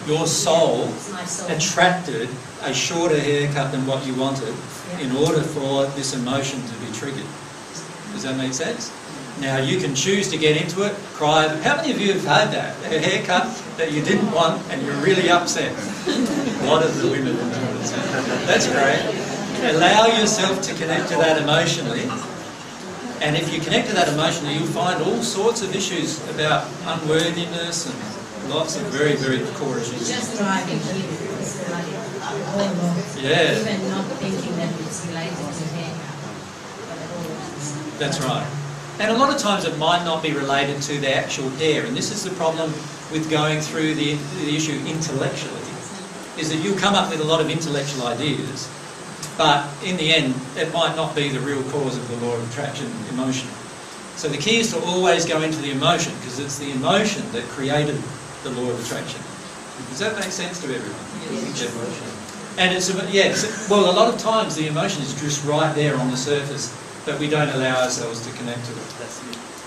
your soul attracted a shorter haircut than what you wanted in order for this emotion to be triggered. Does that make sense? Now you can choose to get into it, cry. How many of you have had that? A haircut that you didn't want and you're really upset? A lot of the women will do this. That's great. Allow yourself to connect to that emotionally. And if you connect to that emotionally, you'll find all sorts of issues about unworthiness and lots of very, very core issues. Just driving here is like horrible. Yeah. Even not thinking that it's related to haircut. That's right. And a lot of times it might not be related to the actual hair. And this is the problem with going through the issue intellectually, is that you'll come up with a lot of intellectual ideas, but in the end, it might not be the real cause of the law of attraction, emotion. So the key is to always go into the emotion, because it's the emotion that created the law of attraction. Does that make sense to everyone? Yes. And it's, well, a lot of times the emotion is just right there on the surface, but we don't allow ourselves to connect to it.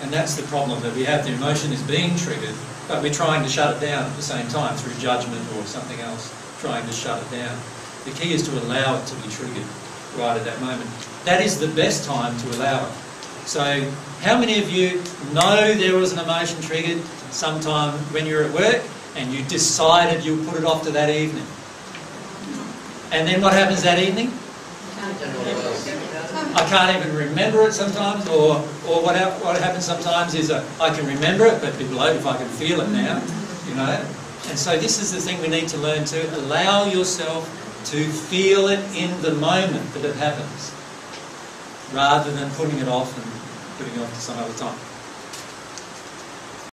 And that's the problem, that we have the emotion is being triggered, but we're trying to shut it down at the same time through judgment or something else, trying to shut it down. The key is to allow it to be triggered right at that moment. That is the best time to allow it. So how many of you know there was an emotion triggered sometime when you were at work and you decided you'll put it off to that evening? And then what happens that evening? I can't even remember it sometimes, or what happens sometimes is I can remember it, but be blowed if I can feel it now, you know. And so this is the thing we need to learn, to allow yourself to feel it in the moment that it happens, rather than putting it off and putting it off to some other time.